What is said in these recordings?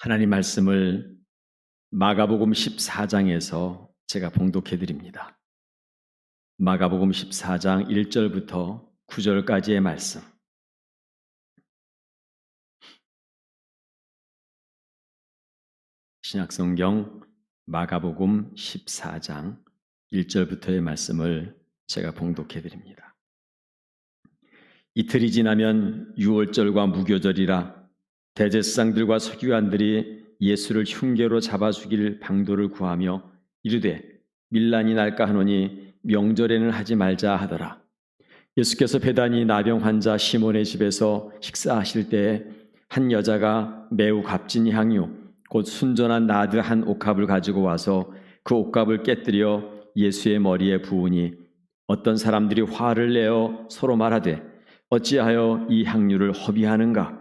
하나님 말씀을 마가복음 14장에서 제가 봉독해 드립니다. 마가복음 14장 1절부터 9절까지의 말씀. 신약성경 마가복음 14장 1절부터의 말씀을 제가 봉독해 드립니다. 이틀이 지나면 유월절과 무교절이라 대제사장들과 서기관들이 예수를 흉계로 잡아 죽일 방도를 구하며 이르되 밀란이 날까 하노니 명절에는 하지 말자 하더라. 예수께서 베다니 나병 환자 시몬의 집에서 식사하실 때에 한 여자가 매우 값진 향유 곧 순전한 나드 한 옥합을 가지고 와서 그 옥합을 깨뜨려 예수의 머리에 부으니 어떤 사람들이 화를 내어 서로 말하되 어찌하여 이 향유를 허비하는가?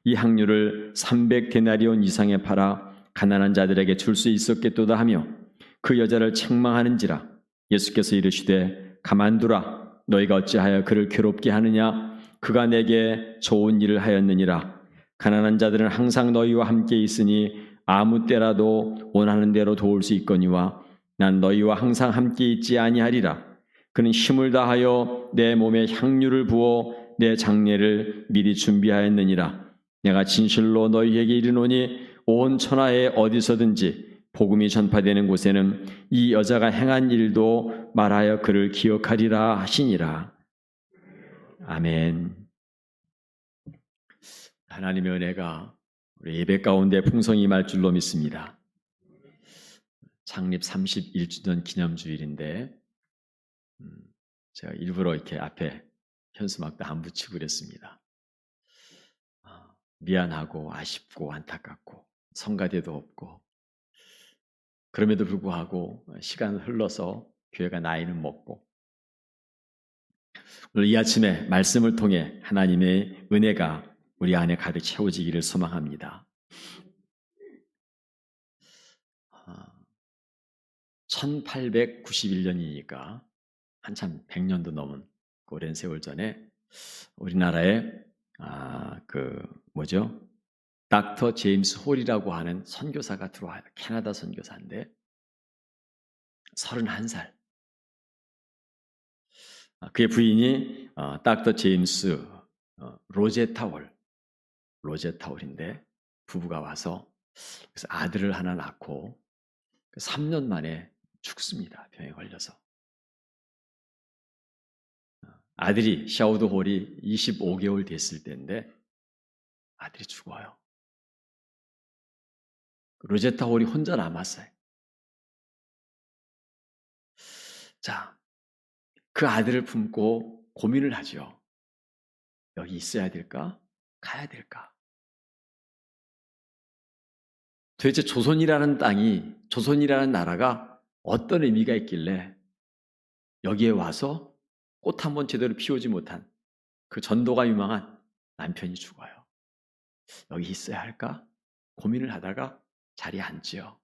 이 향유를 300데나리온 이상에 팔아 가난한 자들에게 줄 수 있었겠도다 하며 그 여자를 책망하는지라. 예수께서 이르시되 가만두라. 너희가 어찌하여 그를 괴롭게 하느냐? 그가 내게 좋은 일을 하였느니라. 가난한 자들은 항상 너희와 함께 있으니 아무 때라도 원하는 대로 도울 수 있거니와 난 너희와 항상 함께 있지 아니하리라. 그는 힘을 다하여 내 몸에 향유를 부어 내 장례를 미리 준비하였느니라. 내가 진실로 너희에게 이르노니 온 천하에 어디서든지 복음이 전파되는 곳에는 이 여자가 행한 일도 말하여 그를 기억하리라 하시니라. 아멘. 하나님의 은혜가 우리 예배 가운데 풍성히 임할 줄로 믿습니다. 창립 31주년 기념주일인데 제가 일부러 이렇게 앞에 현수막도 안 붙이고 그랬습니다. 미안하고 아쉽고 안타깝고 성가대도 없고 그럼에도 불구하고 시간 흘러서 교회가 나이는 먹고 오늘 이 아침에 말씀을 통해 하나님의 은혜가 우리 안에 가득 채워지기를 소망합니다. 1891년이니까 한참 100년도 넘은 오랜 세월 전에 우리나라에 닥터 제임스 홀이라고 하는 선교사가 들어와요. 캐나다 선교사인데 31살. 그의 부인이 닥터 제임스 로제타 홀인데 부부가 와서 그래서 아들을 하나 낳고 3년 만에 죽습니다. 병에 걸려서. 아들이 샤우드 홀이 25개월 됐을 때인데 아들이 죽어요. 로제타 홀이 혼자 남았어요. 자, 그 아들을 품고 고민을 하죠. 여기 있어야 될까? 가야 될까? 도대체 조선이라는 땅이, 조선이라는 나라가 어떤 의미가 있길래 여기에 와서 꽃 한 번 제대로 피우지 못한 그 전도가 유망한 남편이 죽어요. 여기 있어야 할까? 고민을 하다가 자리에 앉지요.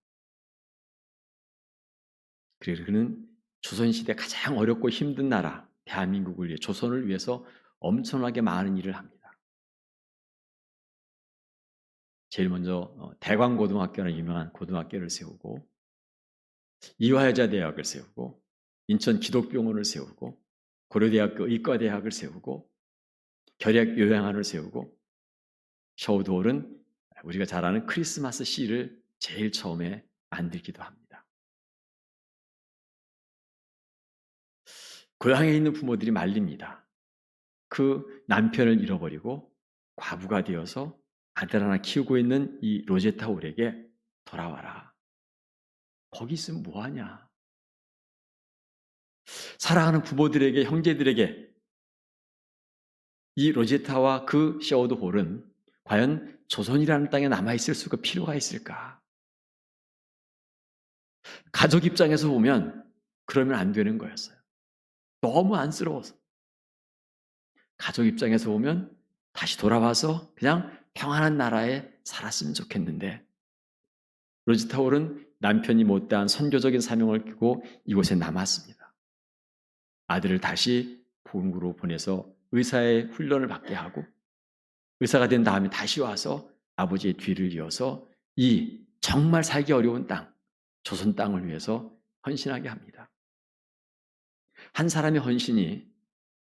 그래서 그는 조선시대 가장 어렵고 힘든 나라 대한민국을 위해 조선을 위해서 엄청나게 많은 일을 합니다. 제일 먼저 대광고등학교라는 유명한 고등학교를 세우고 이화여자대학을 세우고 인천기독병원을 세우고 고려대학교 의과대학을 세우고 결핵요양원을 세우고 샤우드 홀은 우리가 잘 아는 크리스마스 시를 제일 처음에 만들기도 합니다. 고향에 있는 부모들이 말립니다. 그 남편을 잃어버리고 과부가 되어서 아들 하나 키우고 있는 이 로제타 홀에게 돌아와라. 거기 있으면 뭐하냐. 사랑하는 부모들에게, 형제들에게 이 로제타와 그 샤우드 홀은 과연 조선이라는 땅에 남아있을 수가 필요가 있을까? 가족 입장에서 보면 그러면 안 되는 거였어요. 너무 안쓰러워서. 가족 입장에서 보면 다시 돌아와서 그냥 평안한 나라에 살았으면 좋겠는데 로제타 홀은 남편이 못다한 선교적인 사명을 끼고 이곳에 남았습니다. 아들을 다시 본국으로 보내서 의사의 훈련을 받게 하고 의사가 된 다음에 다시 와서 아버지의 뒤를 이어서 이 정말 살기 어려운 땅, 조선 땅을 위해서 헌신하게 합니다. 한 사람의 헌신이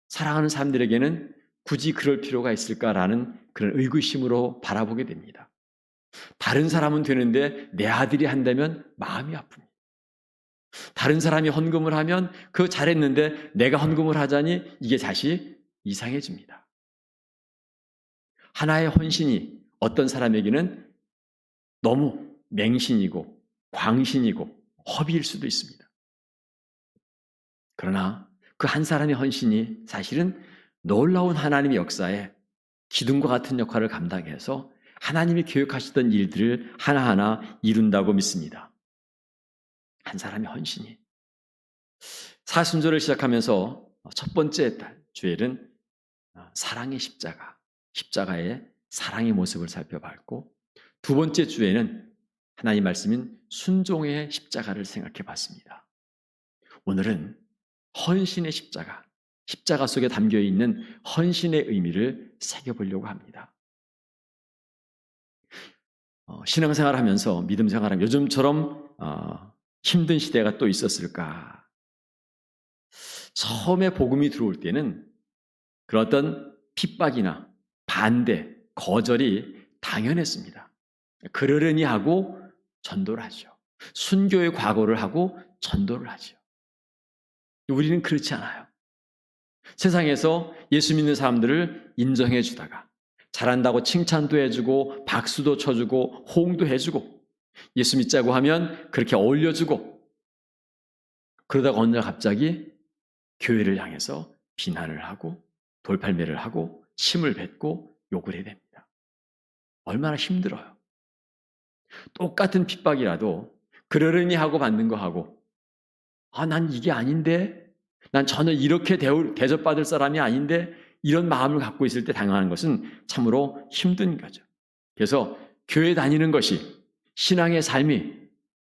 사랑하는 사람들에게는 굳이 그럴 필요가 있을까라는 그런 의구심으로 바라보게 됩니다. 다른 사람은 되는데 내 아들이 한다면 마음이 아픕니다. 다른 사람이 헌금을 하면 그거 잘했는데 내가 헌금을 하자니 이게 다시 이상해집니다. 하나의 헌신이 어떤 사람에게는 너무 맹신이고 광신이고 허비일 수도 있습니다. 그러나 그 한 사람의 헌신이 사실은 놀라운 하나님의 역사에 기둥과 같은 역할을 감당해서 하나님이 계획하시던 일들을 하나하나 이룬다고 믿습니다. 한 사람의 헌신이. 사순절을 시작하면서 첫 번째 주일은 사랑의 십자가, 십자가의 사랑의 모습을 살펴봤고, 두 번째 주에는 하나님 말씀인 순종의 십자가를 생각해 봤습니다. 오늘은 헌신의 십자가, 십자가 속에 담겨 있는 헌신의 의미를 새겨보려고 합니다. 신앙생활 하면서 믿음 생활하면 요즘처럼 힘든 시대가 또 있었을까? 처음에 복음이 들어올 때는 그런 어떤 핍박이나 반대, 거절이 당연했습니다. 그러려니 하고 전도를 하죠. 순교의 과거를 하고 전도를 하죠. 우리는 그렇지 않아요. 세상에서 예수 믿는 사람들을 인정해 주다가 잘한다고 칭찬도 해주고 박수도 쳐주고 호응도 해주고 예수 믿자고 하면 그렇게 어울려주고 그러다가 어느 날 갑자기 교회를 향해서 비난을 하고 돌팔매를 하고 침을 뱉고 욕을 해야 됩니다. 얼마나 힘들어요. 똑같은 핍박이라도 그러려니 하고 받는 거 하고 난 이게 아닌데 난 전혀 이렇게 대접받을 사람이 아닌데 이런 마음을 갖고 있을 때 당하는 것은 참으로 힘든 거죠. 그래서 교회 다니는 것이 신앙의 삶이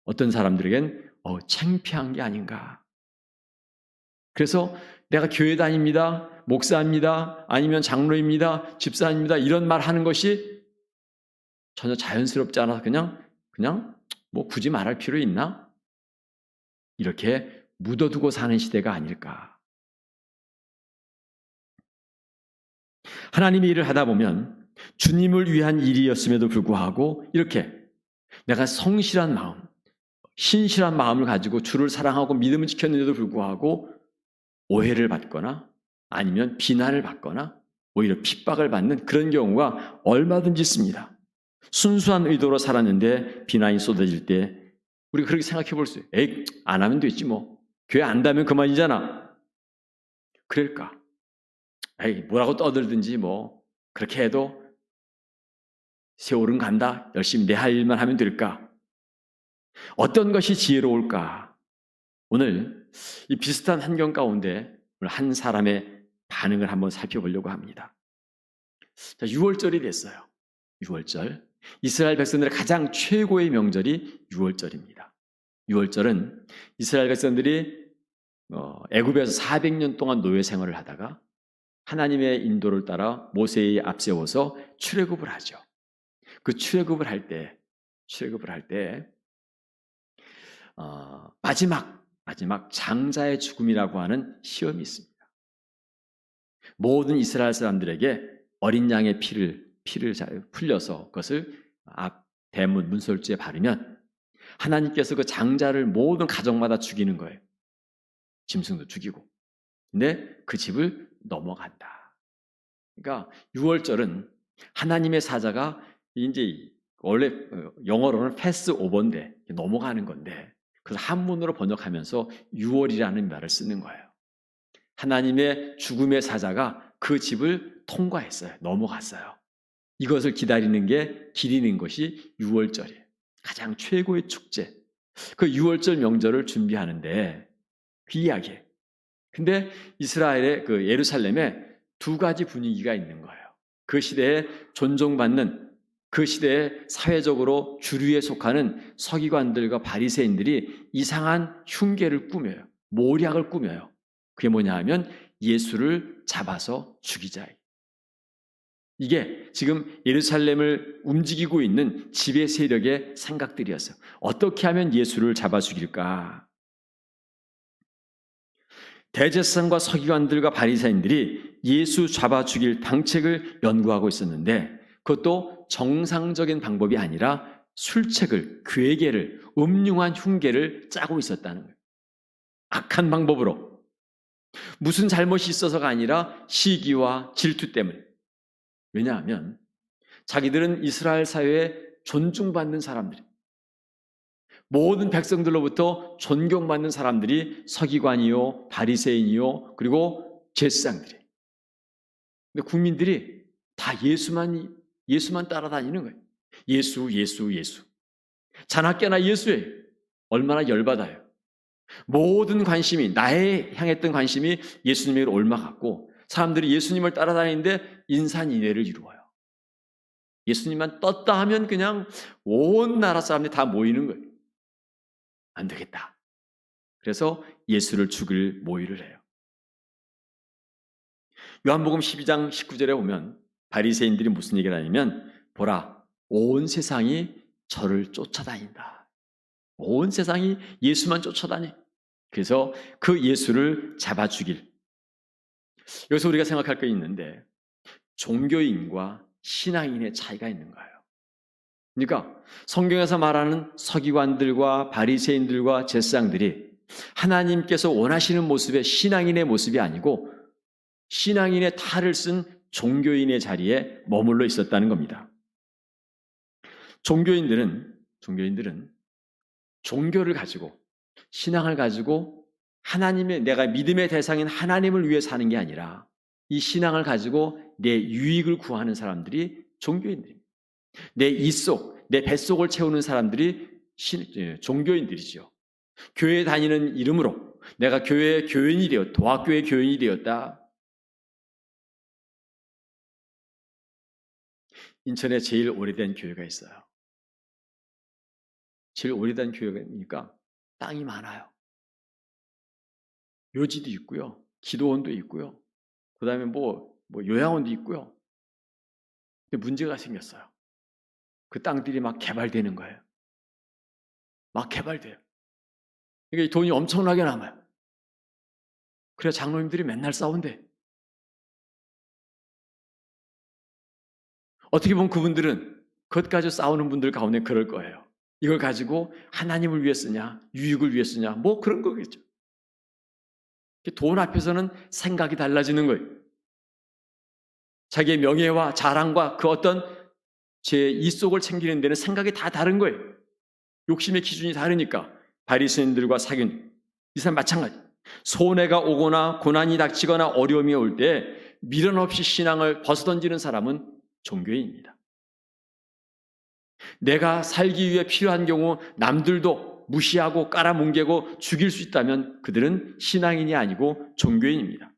어떤 사람들에겐 창피한 게 아닌가. 그래서 내가 교회 다닙니다, 목사입니다, 아니면 장로입니다, 집사입니다 이런 말 하는 것이 전혀 자연스럽지 않아서 그냥 뭐 굳이 말할 필요 있나? 이렇게 묻어두고 사는 시대가 아닐까. 하나님의 일을 하다 보면 주님을 위한 일이었음에도 불구하고 이렇게 내가 성실한 마음, 신실한 마음을 가지고 주를 사랑하고 믿음을 지켰는데도 불구하고 오해를 받거나 아니면 비난을 받거나 오히려 핍박을 받는 그런 경우가 얼마든지 있습니다. 순수한 의도로 살았는데 비난이 쏟아질 때 우리가 그렇게 생각해 볼 수 있어요. 에이, 안 하면 되지 뭐. 교회 안 다면 그만이잖아. 그럴까? 에이, 뭐라고 떠들든지 뭐 그렇게 해도 세월은 간다. 열심히 내 할 일만 하면 될까? 어떤 것이 지혜로울까? 오늘 이 비슷한 환경 가운데 한 사람의 반응을 한번 살펴보려고 합니다. 자, 6월절이 됐어요. 6월절. 이스라엘 백성들의 가장 최고의 명절이 6월절입니다. 6월절은 이스라엘 백성들이 애굽에서 400년 동안 노예 생활을 하다가 하나님의 인도를 따라 모세의 앞세워서 출애굽을 하죠. 그 출애굽을 할 때 마지막 장자의 죽음이라고 하는 시험이 있습니다. 모든 이스라엘 사람들에게 어린 양의 피를 풀려서 그것을 앞 대문 문설주에 바르면 하나님께서 그 장자를 모든 가정마다 죽이는 거예요. 짐승도 죽이고. 근데 그 집을 넘어간다. 그러니까 6월절은 하나님의 사자가 이제 원래 영어로는 패스 오버인데 넘어가는 건데 그래서 한문으로 번역하면서 6월이라는 말을 쓰는 거예요. 하나님의 죽음의 사자가 그 집을 통과했어요. 넘어갔어요. 이것을 기리는 것이 6월절이에요. 가장 최고의 축제. 그 6월절 명절을 준비하는데 귀하게. 근데 이스라엘의 그 예루살렘에 두 가지 분위기가 있는 거예요. 그 시대에 존중받는 그 시대에 사회적으로 주류에 속하는 서기관들과 바리새인들이 이상한 흉계를 꾸며요. 모략을 꾸며요. 그게 뭐냐 하면 예수를 잡아서 죽이자. 이게 지금 예루살렘을 움직이고 있는 지배 세력의 생각들이었어요. 어떻게 하면 예수를 잡아 죽일까? 대제사장과 서기관들과 바리새인들이 예수 잡아 죽일 방책을 연구하고 있었는데 그것도 정상적인 방법이 아니라 술책을, 괴계를, 음흉한 흉계를 짜고 있었다는 거예요. 악한 방법으로. 무슨 잘못이 있어서가 아니라 시기와 질투 때문에. 왜냐하면 자기들은 이스라엘 사회에 존중받는 사람들이, 모든 백성들로부터 존경받는 사람들이 서기관이요, 바리새인이요, 그리고 제사장들이. 근데 국민들이 다 예수만 따라다니는 거예요. 예수, 예수, 예수. 자나깨나 예수예요. 얼마나 열받아요. 모든 관심이, 나에 향했던 관심이 예수님에게로 옮아갔고 사람들이 예수님을 따라다니는데 인산인해를 이루어요. 예수님만 떴다 하면 그냥 온 나라 사람들이 다 모이는 거예요. 안 되겠다. 그래서 예수를 죽일 모의를 해요. 요한복음 12장 19절에 보면 바리새인들이 무슨 얘기를 하냐면 보라, 온 세상이 저를 쫓아다닌다. 온 세상이 예수만 쫓아다니. 그래서 그 예수를 잡아 죽일. 여기서 우리가 생각할 게 있는데 종교인과 신앙인의 차이가 있는 거예요. 그러니까 성경에서 말하는 서기관들과 바리새인들과 제사장들이 하나님께서 원하시는 모습의 신앙인의 모습이 아니고 신앙인의 탈을 쓴 종교인의 자리에 머물러 있었다는 겁니다. 종교인들은 종교를 가지고 신앙을 가지고 하나님의 내가 믿음의 대상인 하나님을 위해 사는 게 아니라 이 신앙을 가지고 내 유익을 구하는 사람들이 종교인들입니다. 내 이속, 내 뱃속을 채우는 사람들이 종교인들이죠. 교회 다니는 이름으로 내가 교회의 교인이 되었다. 도학교의 교인이 되었다. 인천에 제일 오래된 교회가 있어요. 제일 오래된 교회니까 땅이 많아요. 묘지도 있고요. 기도원도 있고요. 그 다음에 요양원도 있고요. 근데 문제가 생겼어요. 그 땅들이 막 개발되는 거예요. 막 개발돼요. 그러니까 돈이 엄청나게 남아요. 그래 장로님들이 맨날 싸운대. 어떻게 보면 그분들은 그것 가지고 싸우는 분들 가운데 그럴 거예요. 이걸 가지고 하나님을 위해 쓰냐, 유익을 위해 쓰냐, 뭐 그런 거겠죠. 돈 앞에서는 생각이 달라지는 거예요. 자기의 명예와 자랑과 그 어떤 제 이속을 챙기는 데는 생각이 다 다른 거예요. 욕심의 기준이 다르니까 바리새인들과 사귐 이 사람 마찬가지. 손해가 오거나 고난이 닥치거나 어려움이 올 때 미련 없이 신앙을 벗어던지는 사람은 종교인입니다. 내가 살기 위해 필요한 경우 남들도 무시하고 깔아뭉개고 죽일 수 있다면 그들은 신앙인이 아니고 종교인입니다.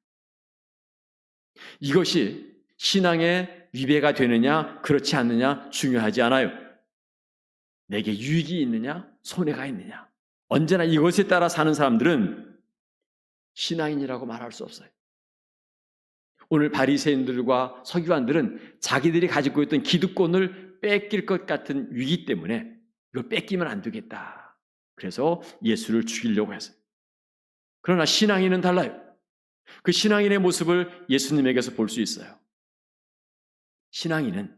이것이 신앙의 위배가 되느냐 그렇지 않느냐 중요하지 않아요. 내게 유익이 있느냐 손해가 있느냐 언제나 이것에 따라 사는 사람들은 신앙인이라고 말할 수 없어요. 오늘 바리새인들과 서기관들은 자기들이 가지고 있던 기득권을 뺏길 것 같은 위기 때문에 이걸 뺏기면 안 되겠다. 그래서 예수를 죽이려고 했어요. 그러나 신앙인은 달라요. 그 신앙인의 모습을 예수님에게서 볼 수 있어요. 신앙인은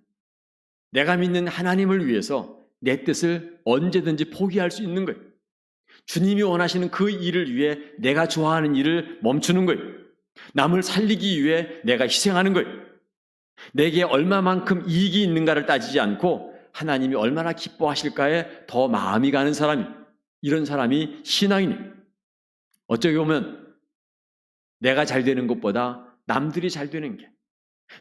내가 믿는 하나님을 위해서 내 뜻을 언제든지 포기할 수 있는 거예요. 주님이 원하시는 그 일을 위해 내가 좋아하는 일을 멈추는 거예요. 남을 살리기 위해 내가 희생하는 거예요. 내게 얼마만큼 이익이 있는가를 따지지 않고 하나님이 얼마나 기뻐하실까에 더 마음이 가는 사람이, 이런 사람이 신앙이에요. 어쩌게 보면 내가 잘 되는 것보다 남들이 잘 되는 게,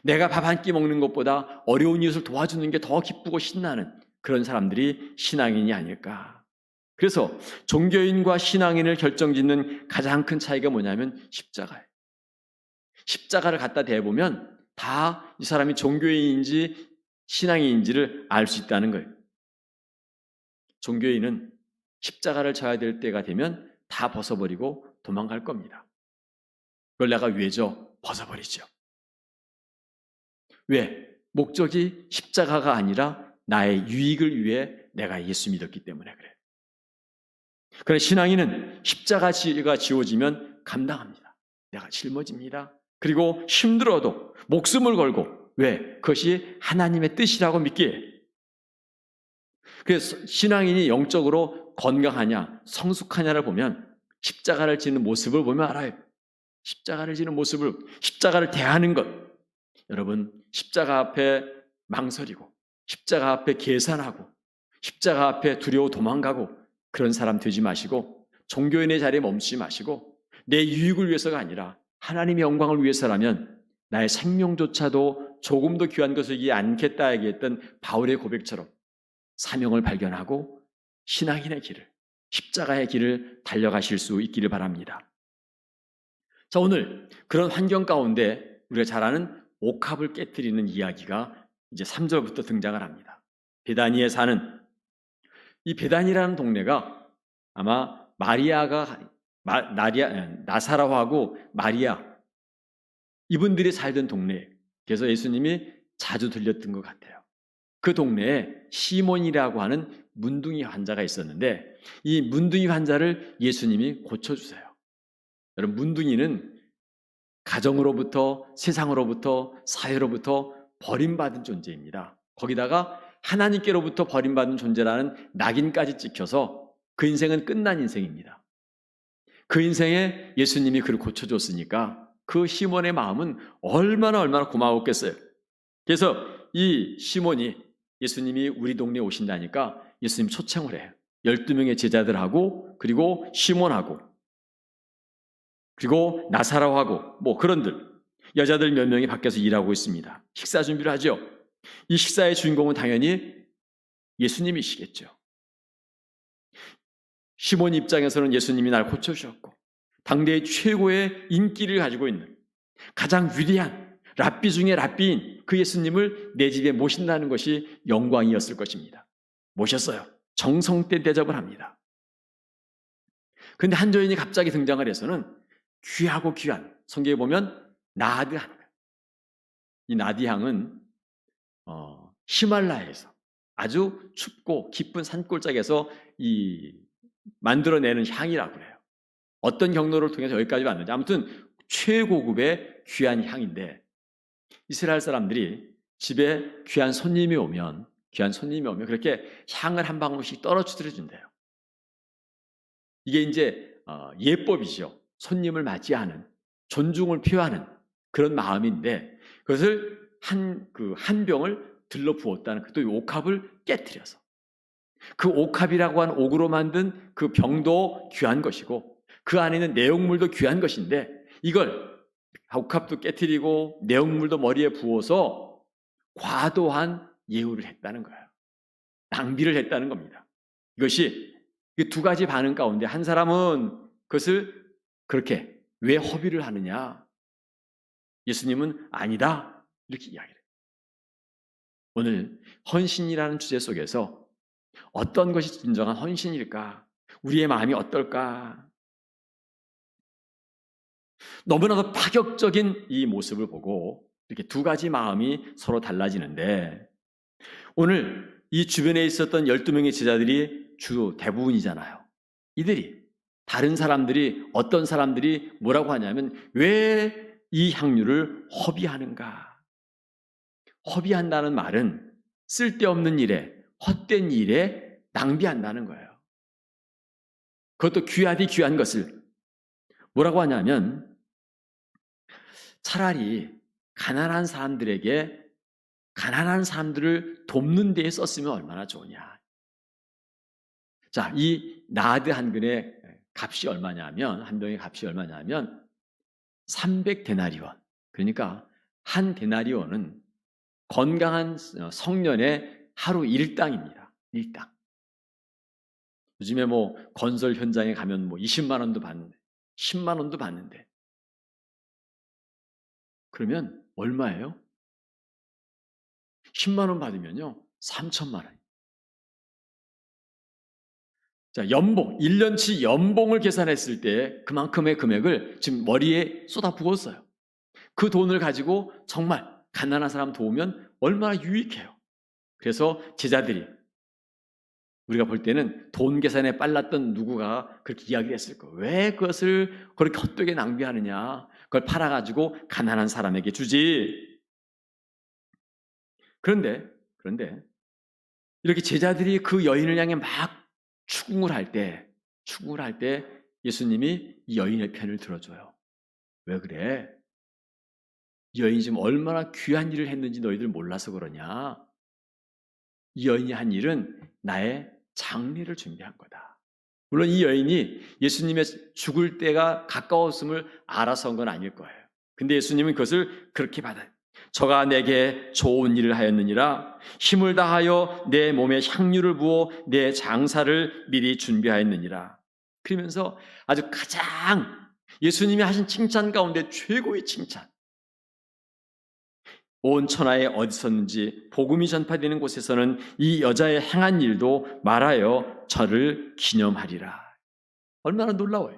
내가 밥 한 끼 먹는 것보다 어려운 이웃을 도와주는 게 더 기쁘고 신나는 그런 사람들이 신앙인이 아닐까. 그래서 종교인과 신앙인을 결정짓는 가장 큰 차이가 뭐냐면 십자가예요. 십자가를 갖다 대보면 다 이 사람이 종교인인지 신앙인인지를 알 수 있다는 거예요. 종교인은 십자가를 져야 될 때가 되면 다 벗어버리고 도망갈 겁니다. 그걸 내가 왜죠? 벗어버리죠. 왜? 목적이 십자가가 아니라 나의 유익을 위해 내가 예수 믿었기 때문에 그래요. 그래 신앙인은 십자가가 지워지면 감당합니다. 내가 짊어집니다. 그리고 힘들어도 목숨을 걸고 왜? 그것이 하나님의 뜻이라고 믿기에. 그래서 신앙인이 영적으로 건강하냐 성숙하냐를 보면 십자가를 지는 모습을 보면 알아요. 십자가를 지는 모습을, 십자가를 대하는 것. 여러분 십자가 앞에 망설이고 십자가 앞에 계산하고 십자가 앞에 두려워 도망가고 그런 사람 되지 마시고 종교인의 자리에 멈추지 마시고 내 유익을 위해서가 아니라 하나님의 영광을 위해서라면 나의 생명조차도 조금 더 귀한 것이지 않겠다 얘기했던 바울의 고백처럼 사명을 발견하고 신앙인의 길을, 십자가의 길을 달려가실 수 있기를 바랍니다. 자, 오늘 그런 환경 가운데 우리가 잘 아는 옥합을 깨트리는 이야기가 이제 3절부터 등장을 합니다. 베다니에 사는 이 베다니라는 동네가 아마 나사로하고 마리아 이분들이 살던 동네예요. 그래서 예수님이 자주 들렸던 것 같아요. 그 동네에 시몬이라고 하는 문둥이 환자가 있었는데 이 문둥이 환자를 예수님이 고쳐주세요. 여러분 문둥이는 가정으로부터 세상으로부터 사회로부터 버림받은 존재입니다. 거기다가 하나님께로부터 버림받은 존재라는 낙인까지 찍혀서 그 인생은 끝난 인생입니다. 그 인생에 예수님이 그를 고쳐줬으니까 그 시몬의 마음은 얼마나 고마웠겠어요. 그래서 이 시몬이 예수님이 우리 동네에 오신다니까 예수님 초청을 해요. 12명의 제자들하고 그리고 시몬하고 그리고 나사로하고 뭐 그런들 여자들 몇 명이 밖에서 일하고 있습니다. 식사 준비를 하죠. 이 식사의 주인공은 당연히 예수님이시겠죠. 시몬 입장에서는 예수님이 날 고쳐주셨고 당대의 최고의 인기를 가지고 있는 가장 위대한 랍비 중의 랍비인 그 예수님을 내 집에 모신다는 것이 영광이었을 것입니다. 모셨어요. 정성때 대접을 합니다. 그런데 한 여인이 갑자기 등장을 해서는 귀하고 귀한 성경에 보면 나드향. 이 나드향은 히말라야에서 아주 춥고 깊은 산골짜기에서 만들어내는 향이라고 그래요. 어떤 경로를 통해서 여기까지 왔는지 아무튼 최고급의 귀한 향인데 이스라엘 사람들이 집에 귀한 손님이 오면 그렇게 향을 한 방울씩 떨어뜨려 준대요. 이게 이제 예법이죠. 손님을 맞이하는 존중을 표하는 그런 마음인데 그것을 한 병을 들러 부었다는 또 이 옥합을 깨트려서 그 옥합이라고 하는 옥으로 만든 그 병도 귀한 것이고 그 안에 있는 내용물도 귀한 것인데 이걸 옥합도 깨트리고 내용물도 머리에 부어서 과도한 예우를 했다는 거예요. 낭비를 했다는 겁니다. 이것이 두 가지 반응 가운데 한 사람은 그것을 그렇게 왜 허비를 하느냐? 예수님은 아니다. 이렇게 이야기를 해요. 오늘 헌신이라는 주제 속에서 어떤 것이 진정한 헌신일까? 우리의 마음이 어떨까? 너무나도 파격적인 이 모습을 보고 이렇게 두 가지 마음이 서로 달라지는데 오늘 이 주변에 있었던 12명의 제자들이 주 대부분이잖아요. 이들이 다른 사람들이 어떤 사람들이 뭐라고 하냐면 왜 이 향유를 허비하는가? 허비한다는 말은 쓸데없는 일에 헛된 일에 낭비한다는 거예요. 그것도 귀하디 귀한 것을 뭐라고 하냐면 차라리 가난한 사람들을 돕는 데에 썼으면 얼마나 좋으냐. 자, 이 나드 한 근의 값이 얼마냐면 한 병의 값이 얼마냐면 300데나리온. 그러니까 한 데나리온은 건강한 성년의 하루 일당입니다. 일당. 요즘에 뭐 건설 현장에 가면 뭐 20만 원도 받는데 10만 원도 받는데 그러면 얼마예요? 10만 원 받으면요 3천만 원. 자, 연봉, 1년치 연봉을 계산했을 때 그만큼의 금액을 지금 머리에 쏟아 부었어요. 그 돈을 가지고 정말 가난한 사람 도우면 얼마나 유익해요. 그래서 제자들이 우리가 볼 때는 돈 계산에 빨랐던 누구가 그렇게 이야기를 했을 거예요. 왜 그것을 그렇게 헛되게 낭비하느냐. 그걸 팔아가지고 가난한 사람에게 주지. 그런데 이렇게 제자들이 그 여인을 향해 막 추궁을 할 때 예수님이 이 여인의 편을 들어줘요. 왜 그래? 이 여인이 지금 얼마나 귀한 일을 했는지 너희들 몰라서 그러냐? 이 여인이 한 일은 나의 장례를 준비한 거다. 물론 이 여인이 예수님의 죽을 때가 가까웠음을 알아서 한 건 아닐 거예요. 근데 예수님은 그것을 그렇게 받아요. 저가 내게 좋은 일을 하였느니라. 힘을 다하여 내 몸에 향유를 부어 내 장사를 미리 준비하였느니라. 그러면서 아주 가장 예수님이 하신 칭찬 가운데 최고의 칭찬. 온 천하에 어디 섰는지 복음이 전파되는 곳에서는 이 여자의 행한 일도 말하여 저를 기념하리라. 얼마나 놀라워요.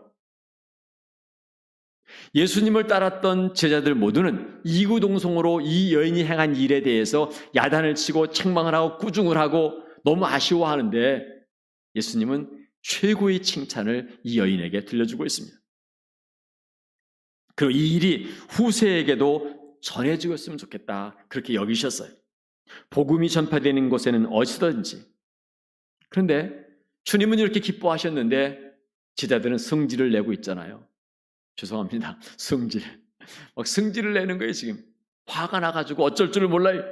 예수님을 따랐던 제자들 모두는 이구동성으로 이 여인이 행한 일에 대해서 야단을 치고 책망을 하고 꾸중을 하고 너무 아쉬워하는데 예수님은 최고의 칭찬을 이 여인에게 들려주고 있습니다. 그리고 이 일이 후세에게도 전해지었으면 좋겠다. 그렇게 여기셨어요. 복음이 전파되는 곳에는 어디서든지. 그런데 주님은 이렇게 기뻐하셨는데 제자들은 성질을 내고 있잖아요. 죄송합니다. 막 성질을 내는 거예요, 지금. 화가 나가지고 어쩔 줄을 몰라요.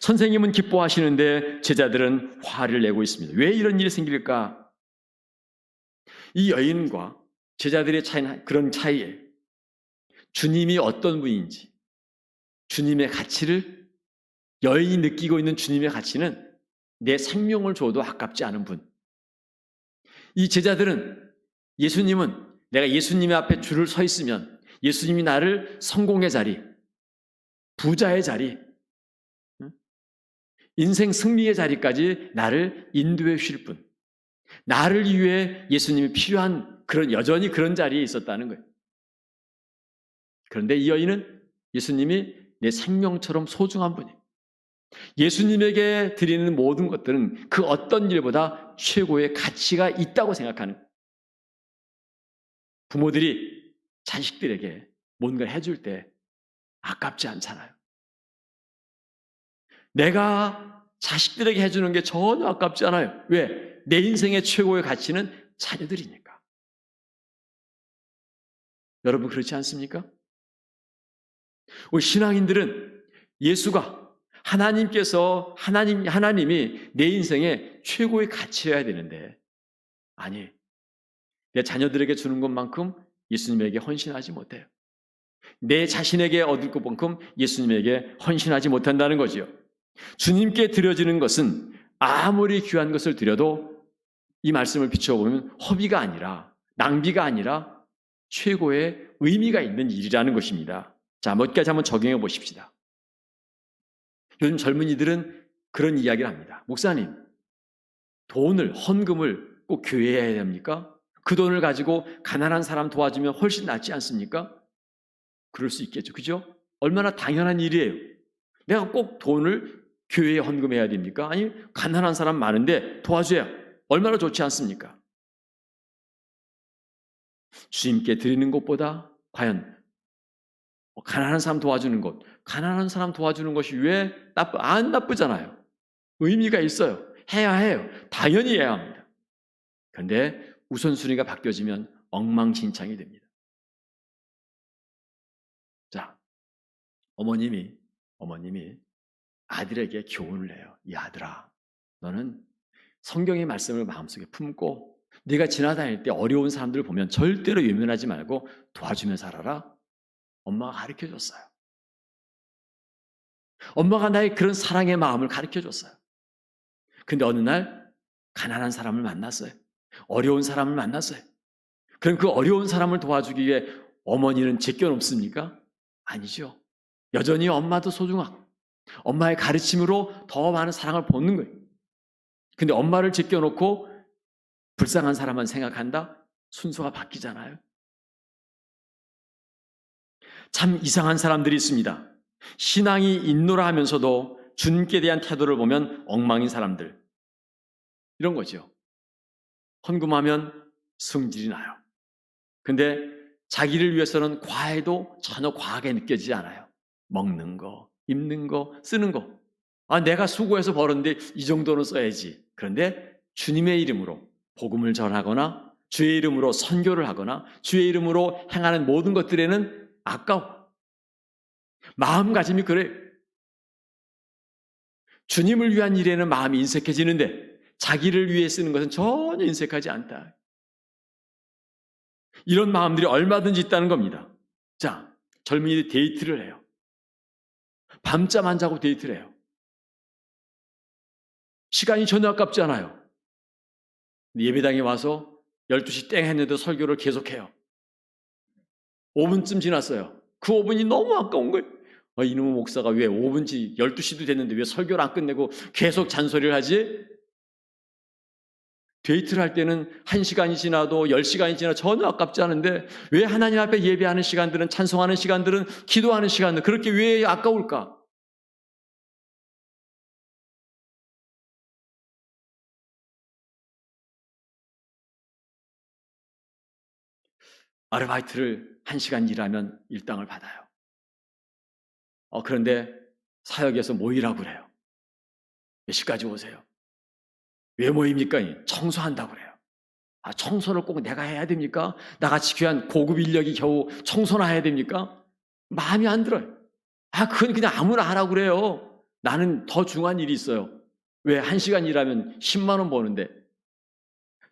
선생님은 기뻐하시는데 제자들은 화를 내고 있습니다. 왜 이런 일이 생길까? 이 여인과 제자들의 차이는 그런 차이예요. 주님이 어떤 분인지, 주님의 가치를, 여인이 느끼고 있는 주님의 가치는 내 생명을 줘도 아깝지 않은 분. 이 제자들은 예수님은 내가 예수님의 앞에 줄을 서 있으면 예수님이 나를 성공의 자리, 부자의 자리, 인생 승리의 자리까지 나를 인도해 주실 분. 나를 위해 예수님이 필요한 여전히 그런 자리에 있었다는 거예요. 그런데 이 여인은 예수님이 내 생명처럼 소중한 분이에요. 예수님에게 드리는 모든 것들은 그 어떤 일보다 최고의 가치가 있다고 생각하는 거예요. 부모들이 자식들에게 뭔가 해줄 때 아깝지 않잖아요. 내가 자식들에게 해주는 게 전혀 아깝지 않아요. 왜? 내 인생의 최고의 가치는 자녀들이니까. 여러분 그렇지 않습니까? 우리 신앙인들은 예수가 하나님이 내 인생의 최고의 가치여야 되는데 아니, 내 자녀들에게 주는 것만큼 예수님에게 헌신하지 못해요. 내 자신에게 얻을 것만큼 예수님에게 헌신하지 못한다는 거지요. 주님께 드려지는 것은 아무리 귀한 것을 드려도 이 말씀을 비춰보면 허비가 아니라 낭비가 아니라 최고의 의미가 있는 일이라는 것입니다. 자, 몇 가지 한번 적용해 보십시다. 요즘 젊은이들은 그런 이야기를 합니다. 목사님, 헌금을 꼭 교회에 해야 됩니까? 그 돈을 가지고 가난한 사람 도와주면 훨씬 낫지 않습니까? 그럴 수 있겠죠. 그죠? 얼마나 당연한 일이에요. 내가 꼭 돈을 교회에 헌금해야 됩니까? 아니, 가난한 사람 많은데 도와줘야 얼마나 좋지 않습니까? 주님께 드리는 것보다 과연 가난한 사람 도와주는 것, 가난한 사람 도와주는 것이 왜 안 나쁘잖아요. 의미가 있어요. 해야 해요. 당연히 해야 합니다. 그런데 우선순위가 바뀌어지면 엉망진창이 됩니다. 자, 어머님이 아들에게 교훈을 해요. 이 아들아, 너는 성경의 말씀을 마음속에 품고 네가 지나다닐 때 어려운 사람들을 보면 절대로 외면하지 말고 도와주며 살아라. 엄마가 가르쳐줬어요. 엄마가 나의 그런 사랑의 마음을 가르쳐줬어요. 근데 어느 날 가난한 사람을 만났어요. 어려운 사람을 만났어요. 그럼 그 어려운 사람을 도와주기 위해 어머니는 제껴놓습니까? 아니죠. 여전히 엄마도 소중하고 엄마의 가르침으로 더 많은 사랑을 받는 거예요. 근데 엄마를 제껴놓고 불쌍한 사람만 생각한다? 순서가 바뀌잖아요. 참 이상한 사람들이 있습니다. 신앙이 있노라 하면서도 주님께 대한 태도를 보면 엉망인 사람들. 이런 거죠. 헌금하면 성질이 나요. 근데 자기를 위해서는 과해도 전혀 과하게 느껴지지 않아요. 먹는 거, 입는 거, 쓰는 거. 내가 수고해서 벌었는데 이 정도는 써야지. 그런데 주님의 이름으로 복음을 전하거나 주의 이름으로 선교를 하거나 주의 이름으로 행하는 모든 것들에는 아까워. 마음가짐이 그래요. 주님을 위한 일에는 마음이 인색해지는데 자기를 위해 쓰는 것은 전혀 인색하지 않다. 이런 마음들이 얼마든지 있다는 겁니다. 자, 젊은이들이 데이트를 해요. 밤잠 안 자고 데이트를 해요. 시간이 전혀 아깝지 않아요. 예배당에 와서 12시 땡 했는데 설교를 계속해요. 5분쯤 지났어요. 그 5분이 너무 아까운 거예요. 이놈의 목사가 왜 5분치 12시도 됐는데 왜 설교를 안 끝내고 계속 잔소리를 하지? 데이트를 할 때는 1시간이 지나도 10시간이 지나도 전혀 아깝지 않은데 왜 하나님 앞에 예배하는 시간들은, 찬송하는 시간들은, 기도하는 시간들 그렇게 왜 아까울까? 아르바이트를 1시간 일하면 일당을 받아요. 그런데 사역에서 모이라고 그래요. 몇 시까지 오세요? 왜 모입니까? 청소한다고 그래요. 청소를 꼭 내가 해야 됩니까? 나같이 귀한 고급 인력이 겨우 청소나 해야 됩니까? 마음이 안 들어요. 그건 그냥 아무나 하라고 그래요. 나는 더 중요한 일이 있어요. 왜 1시간 일하면 10만 원 버는데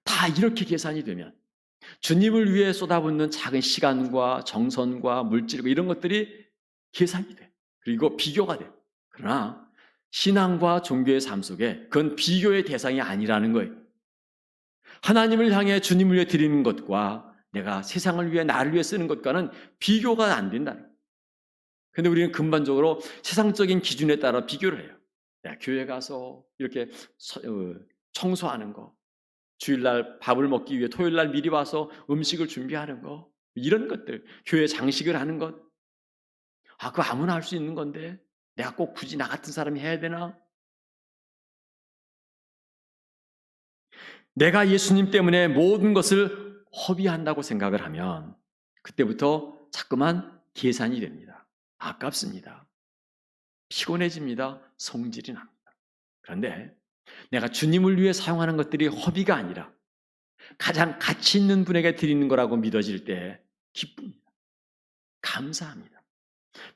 다 이렇게 계산이 되면 주님을 위해 쏟아붓는 작은 시간과 정성과 물질과 이런 것들이 계산이 돼. 그리고 비교가 돼. 그러나 신앙과 종교의 삶 속에 그건 비교의 대상이 아니라는 거예요. 하나님을 향해 주님을 위해 드리는 것과 내가 세상을 위해 나를 위해 쓰는 것과는 비교가 안 된다는 거예요. 근데 우리는 근본적으로 세상적인 기준에 따라 비교를 해요. 내가 교회 가서 이렇게 청소하는 거, 주일날 밥을 먹기 위해 토요일날 미리 와서 음식을 준비하는 거, 이런 것들, 교회 장식을 하는 것, 그거 아무나 할 수 있는 건데 내가 꼭 굳이 나 같은 사람이 해야 되나? 내가 예수님 때문에 모든 것을 허비한다고 생각을 하면 그때부터 자꾸만 계산이 됩니다. 아깝습니다. 피곤해집니다. 성질이 납니다. 그런데 내가 주님을 위해 사용하는 것들이 허비가 아니라 가장 가치 있는 분에게 드리는 거라고 믿어질 때 기쁩니다. 감사합니다.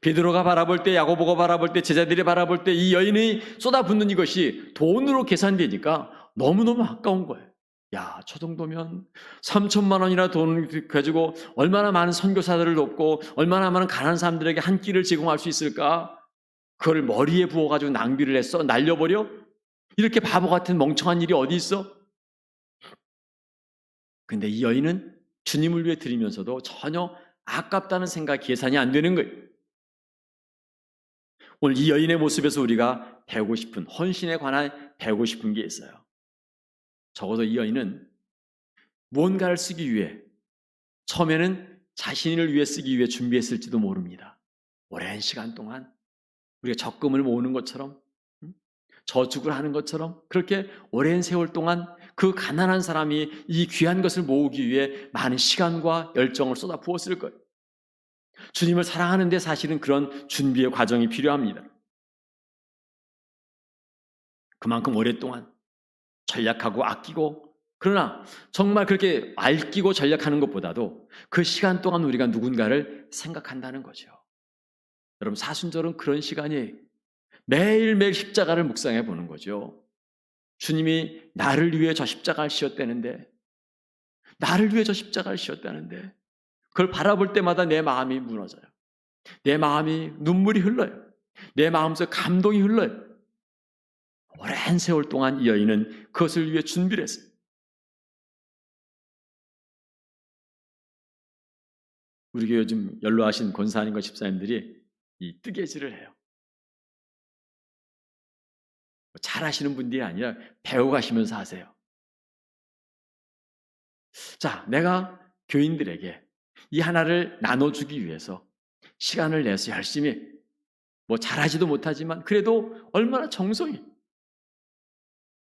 베드로가 바라볼 때, 야고보가 바라볼 때, 제자들이 바라볼 때 이 여인이 쏟아붓는 이것이 돈으로 계산되니까 너무너무 아까운 거예요. 저 정도면 3천만 원이나 돈을 가지고 얼마나 많은 선교사들을 돕고 얼마나 많은 가난한 사람들에게 한 끼를 제공할 수 있을까? 그걸 머리에 부어가지고 낭비를 했어? 날려버려? 이렇게 바보 같은 멍청한 일이 어디 있어? 근데 이 여인은 주님을 위해 드리면서도 전혀 아깝다는 생각, 계산이 안 되는 거예요. 오늘 이 여인의 모습에서 우리가 배우고 싶은, 헌신에 관한 배우고 싶은 게 있어요. 적어도 이 여인은 무언가를 쓰기 위해, 처음에는 자신을 위해 쓰기 위해 준비했을지도 모릅니다. 오랜 시간 동안 우리가 적금을 모으는 것처럼, 저축을 하는 것처럼 그렇게 오랜 세월 동안 그 가난한 사람이 이 귀한 것을 모으기 위해 많은 시간과 열정을 쏟아 부었을 거예요. 주님을 사랑하는데 사실은 그런 준비의 과정이 필요합니다. 그만큼 오랫동안 전략하고 아끼고, 그러나 정말 그렇게 아끼고 전략하는 것보다도 그 시간 동안 우리가 누군가를 생각한다는 거죠. 여러분, 사순절은 그런 시간이 매일매일 십자가를 묵상해 보는 거죠. 주님이 나를 위해 저 십자가를 지었다는데, 나를 위해 저 십자가를 지었다는데, 그걸 바라볼 때마다 내 마음이 무너져요. 내 마음이 눈물이 흘러요. 내 마음속 감동이 흘러요. 오랜 세월 동안 이 여인은 그것을 위해 준비를 했어요. 우리 교회 요즘 연로하신 권사님과 집사님들이 이 뜨개질을 해요. 잘하시는 분들이 아니라 배워가시면서 하세요. 자, 내가 교인들에게 이 하나를 나눠주기 위해서 시간을 내서 열심히 뭐 잘하지도 못하지만 그래도 얼마나 정성이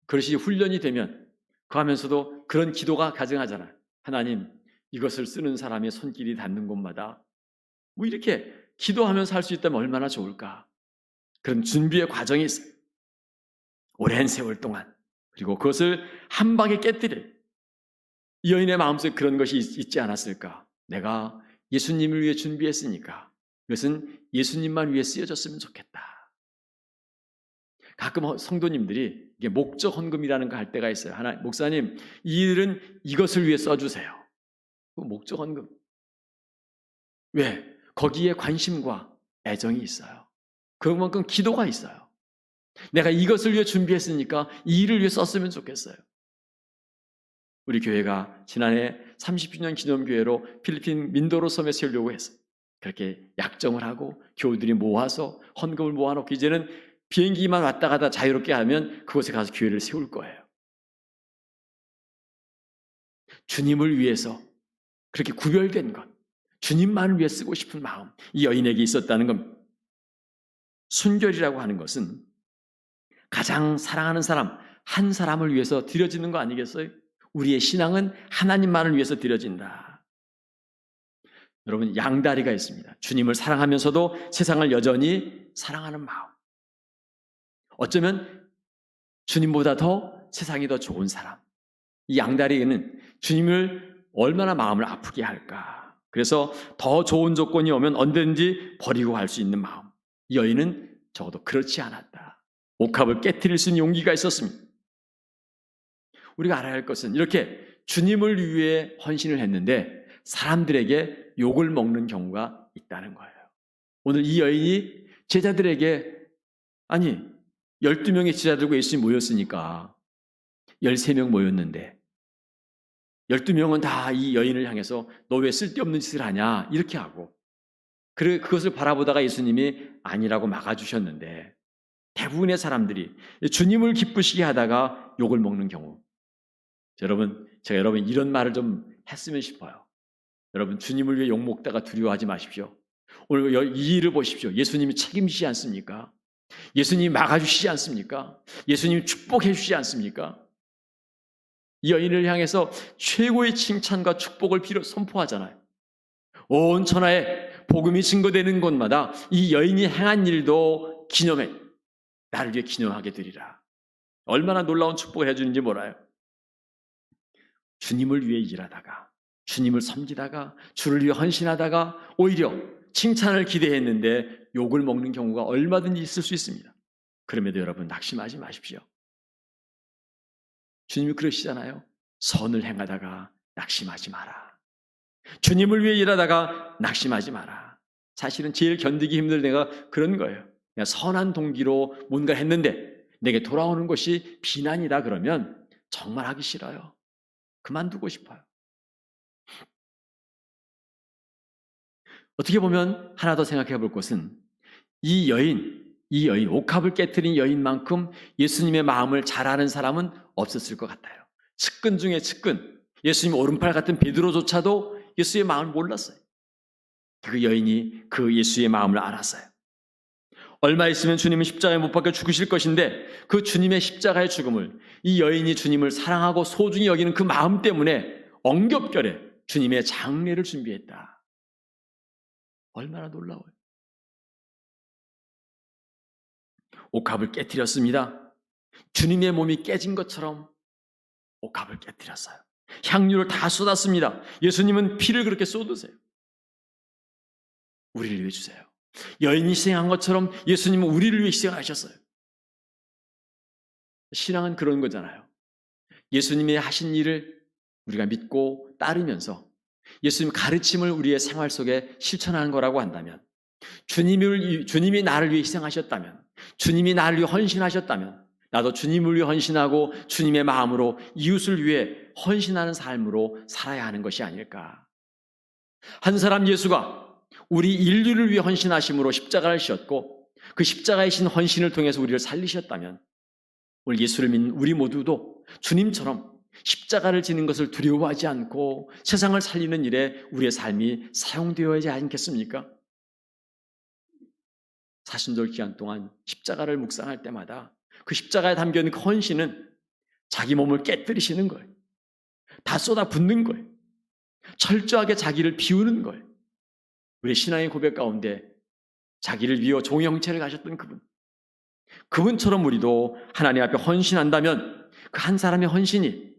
그것이 훈련이 되면 그 하면서도 그런 기도가 가증하잖아요. 하나님, 이것을 쓰는 사람의 손길이 닿는 곳마다 뭐 이렇게 기도하면서 할 수 있다면 얼마나 좋을까. 그런 준비의 과정이 있어요. 오랜 세월 동안. 그리고 그것을 한 방에 깨뜨려. 이 여인의 마음속에 그런 것이 있지 않았을까. 내가 예수님을 위해 준비했으니까 이것은 예수님만 위해 쓰여졌으면 좋겠다. 가끔 성도님들이 이게 목적 헌금이라는 거 할 때가 있어요. 하나, 목사님, 이 일은 이것을 위해 써주세요. 그 목적 헌금. 왜? 거기에 관심과 애정이 있어요. 그만큼 기도가 있어요. 내가 이것을 위해 준비했으니까 이 일을 위해 썼으면 좋겠어요. 우리 교회가 지난해 30주년 기념교회로 필리핀 민도로 섬에 세우려고 했어요. 그렇게 약정을 하고 교우들이 모아서 헌금을 모아놓고 이제는 비행기만 왔다 갔다 자유롭게 하면 그곳에 가서 교회를 세울 거예요. 주님을 위해서 그렇게 구별된 것, 주님만을 위해 쓰고 싶은 마음, 이 여인에게 있었다는 겁니다. 순결이라고 하는 것은 가장 사랑하는 사람, 한 사람을 위해서 드려지는 거 아니겠어요? 우리의 신앙은 하나님만을 위해서 드려진다. 여러분, 양다리가 있습니다. 주님을 사랑하면서도 세상을 여전히 사랑하는 마음. 어쩌면 주님보다 더 세상이 더 좋은 사람. 이 양다리에는 주님을 얼마나 마음을 아프게 할까. 그래서 더 좋은 조건이 오면 언제든지 버리고 갈 수 있는 마음. 이 여인은 적어도 그렇지 않았다. 옥합을 깨트릴 수 있는 용기가 있었습니다. 우리가 알아야 할 것은 이렇게 주님을 위해 헌신을 했는데 사람들에게 욕을 먹는 경우가 있다는 거예요. 오늘 이 여인이 제자들에게, 아니 12명의 제자들과 예수님 모였으니까 13명 모였는데 12명은 다 이 여인을 향해서 너 왜 쓸데없는 짓을 하냐 이렇게 하고, 그것을 바라보다가 예수님이 아니라고 막아주셨는데 대부분의 사람들이 주님을 기쁘시게 하다가 욕을 먹는 경우. 여러분, 제가 여러분 이런 말을 좀 했으면 싶어요. 여러분, 주님을 위해 욕먹다가 두려워하지 마십시오. 오늘 이 일을 보십시오. 예수님이 책임지지 않습니까? 예수님이 막아주시지 않습니까? 예수님이 축복해 주시지 않습니까? 이 여인을 향해서 최고의 칭찬과 축복을 선포하잖아요. 온 천하에 복음이 증거되는 곳마다 이 여인이 행한 일도 기념해, 나를 위해 기념하게 되리라. 얼마나 놀라운 축복을 해주는지 몰라요. 주님을 위해 일하다가, 주님을 섬기다가, 주를 위해 헌신하다가 오히려 칭찬을 기대했는데 욕을 먹는 경우가 얼마든지 있을 수 있습니다. 그럼에도 여러분 낙심하지 마십시오. 주님이 그러시잖아요. 선을 행하다가 낙심하지 마라. 주님을 위해 일하다가 낙심하지 마라. 사실은 제일 견디기 힘든 내가 그런 거예요. 그냥 선한 동기로 뭔가 했는데 내게 돌아오는 것이 비난이다 그러면 정말 하기 싫어요. 그만두고 싶어요. 어떻게 보면 하나 더 생각해 볼 것은 이 여인, 옥합을 깨트린 여인만큼 예수님의 마음을 잘 아는 사람은 없었을 것 같아요. 측근 중에 측근, 예수님 오른팔 같은 베드로조차도 예수의 마음을 몰랐어요. 그 여인이 그 예수의 마음을 알았어요. 얼마 있으면 주님은 십자가에 못 박혀 죽으실 것인데 그 주님의 십자가의 죽음을 이 여인이 주님을 사랑하고 소중히 여기는 그 마음 때문에 엉겹결에 주님의 장례를 준비했다. 얼마나 놀라워요. 옥합을 깨뜨렸습니다. 주님의 몸이 깨진 것처럼 옥합을 깨뜨렸어요. 향유를 다 쏟았습니다. 예수님은 피를 그렇게 쏟으세요. 우리를 위해 주세요. 여인이 희생한 것처럼 예수님은 우리를 위해 희생하셨어요. 신앙은 그런 거잖아요. 예수님의 하신 일을 우리가 믿고 따르면서 예수님 가르침을 우리의 생활 속에 실천하는 거라고 한다면, 주님이 나를 위해 희생하셨다면, 주님이 나를 위해 헌신하셨다면 나도 주님을 위해 헌신하고 주님의 마음으로 이웃을 위해 헌신하는 삶으로 살아야 하는 것이 아닐까. 한 사람 예수가 우리 인류를 위해 헌신하심으로 십자가를 지었고 그 십자가에 신 헌신을 통해서 우리를 살리셨다면 오늘 예수를 믿는 우리 모두도 주님처럼 십자가를 지는 것을 두려워하지 않고 세상을 살리는 일에 우리의 삶이 사용되어야 하지 않겠습니까? 사순절 기간 동안 십자가를 묵상할 때마다 그 십자가에 담겨있는 그 헌신은 자기 몸을 깨뜨리시는 거예요. 다 쏟아붓는 거예요. 철저하게 자기를 비우는 거예요. 우리 신앙의 고백 가운데 자기를 비워 종의 형체를 가졌던 그분처럼 우리도 하나님 앞에 헌신한다면 그 한 사람의 헌신이,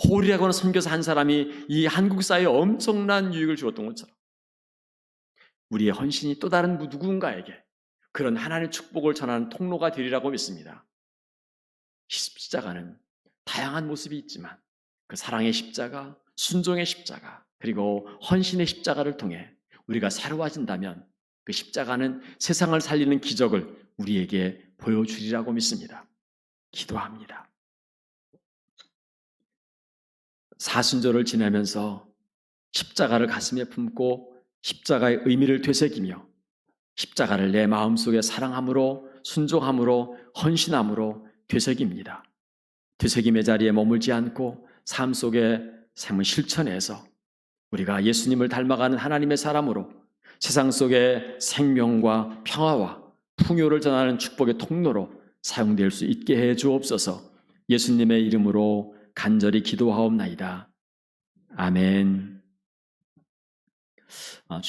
홀이라고 하는 선교사 한 사람이 이 한국 사회에 엄청난 유익을 주었던 것처럼 우리의 헌신이 또 다른 누군가에게 그런 하나님의 축복을 전하는 통로가 되리라고 믿습니다. 십자가는 다양한 모습이 있지만 그 사랑의 십자가, 순종의 십자가, 그리고 헌신의 십자가를 통해 우리가 새로워진다면 그 십자가는 세상을 살리는 기적을 우리에게 보여주리라고 믿습니다. 기도합니다. 사순절을 지내면서 십자가를 가슴에 품고 십자가의 의미를 되새기며 십자가를 내 마음속에 사랑함으로, 순종함으로, 헌신함으로 되새깁니다. 되새김의 자리에 머물지 않고 삶 속에 삶을 실천해서 우리가 예수님을 닮아가는 하나님의 사람으로 세상 속에 생명과 평화와 풍요를 전하는 축복의 통로로 사용될 수 있게 해 주옵소서. 예수님의 이름으로 간절히 기도하옵나이다. 아멘.